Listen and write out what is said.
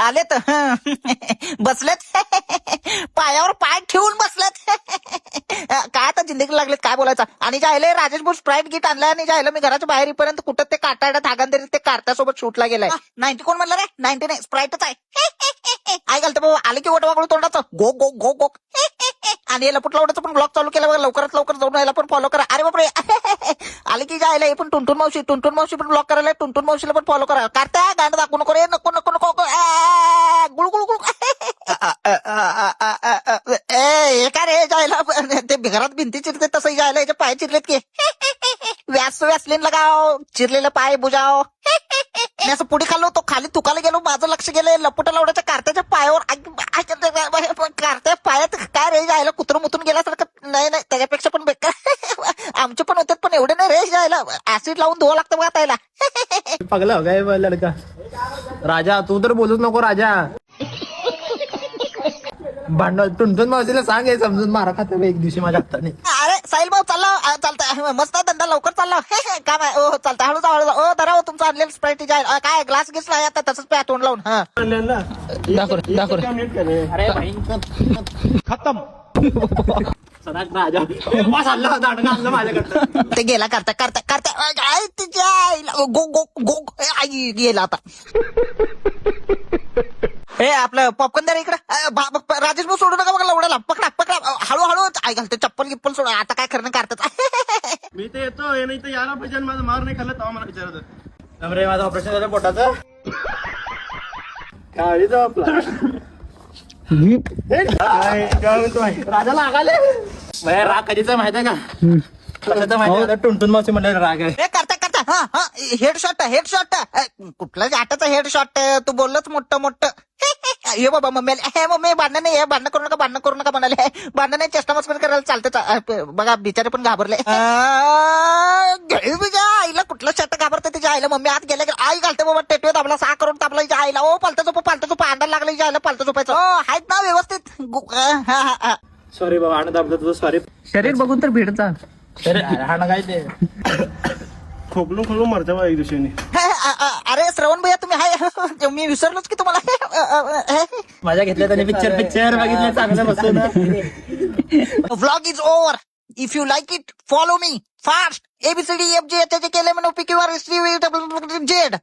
आले तर बसलेत पायावर पाय ठेवून बसलेत काय आता जिंदगी लागलेत काय बोलायचं. आणि जे आहे राजेश भाऊ स्प्राईट गीट आणलाय आणि जे आहे मी घराच्या बाहेर येईपर्यंत कुठं ते काटाड्या धागांदरी ते कारत्यासोबत शूटला गेलाय. 90 कोण म्हणलं रे? 90 नाही स्प्राईटच आहे. आई घालते बाबा आले की वटवागळू तोंडाचं गो गो गो गो आणि याला पुटला पण ब्लॉग चालू केला बघा. लवकरात लवकर जाऊन याला पण फॉलो करा. अरे बापरे आले की जायला हे पण टुनटुन मावशी पण ब्लॉग करायला टुनटुन मावशीला पण फॉलो करा. करता गाणं दाखवू नको रे नको नको नको गुळ गुळ गुळ हे काय रे जायला ते घरात भिंती चिरते तसं जायला याचे पाय चिरलेत की व्यासलीन लगाव चिरलेलं पाय बुजाव. मी असं पुढे खाल्लो तो खाली तुकाला गेलो माझं लक्ष गेलं लपटा लावड्याच्या कारत्याच्या पायावर कारत्या पायात काय रे जायला कुत्रं मुतून गेल्यासारखं. नाही त्याच्यापेक्षा पण बेकार आमचे पण होते पण एवढे नाही रे जायला ऍसिड लावून धुवा लागतं बघा त्याला. पगला हो गया लड़का. राजा तू तर बोलूच नको राजा. भांडण टुनटुन मावशीला सांग हे समजून मारा खाते एक दिवशी माझ्या हाताने. अरे साहिल भाऊ चालला चालतं मस्त धंदा लवकर चालला काम आहे. ओ चालतं हळू हळू धरा हो तुमचं आणलेलं स्प्राईट जाईल काय ग्लास गिस आहे आता तसंच प्या तोंड लावून. हा दाखव अरे भाई खतम. राजा आणलं माझ्याकडं ते गेला करता गो गो गो आई गेला आता. हे आपलं पॉपकॉर्न द्या इकडं. राजेश भाऊ सोडू नका बघा लवड्याला पकडा हळूहळू आई घालते चप्पल गिप्पल सोड आता काय खरं करतात. मी तर येतो हे नाही तर याला पाहिजे माझं मार नाही खाल्लं तेव्हा मला विचारत रे माझं ऑपरेशन झालं पोटाचं काळी जाऊ आपला राजाला आगाले राग कधीचा माहित आहे का? कशाचा माहिती आहे? टुनटुन मावशी म्हणलं राग आहे. हे करता हा हेडशॉट कुठला हाताचा हेडशॉट तू बोललोच मोठं हे बाबा मम्मी भांडण नाही हे भांडण करू नका म्हणाले. भांडण नाही चेष्टा मस्करी करायला चालतं बघा बिचारे पण घाबरले. आईला कुठलं शर्ट घाबरते तिच्या आईला. मम्मी आत गेल्या आई घालते बाबा टेटवे दाबला 6 करून तापला हिच्या आईला. ओ पालता झोप अंडा लागला हिच्या आईला पालता झोपायचं. आहेत ना व्यवस्थित. सॉरी बाबा आणि दाबलं तुझं सॉरी. शरीर बघून तर भिडचा हा ना काय ते खोकलून मरते बा एक दिवशी. अरे श्रवण भैया तुम्ही हाय मी विसरलोच की तुम्हाला. माझ्या घेतल्या त्याने पिक्चर बघितले चांगलं बसून. Vlog is over. If you like it follow me fast ABCD FG केले म्हणून PQR ST जेड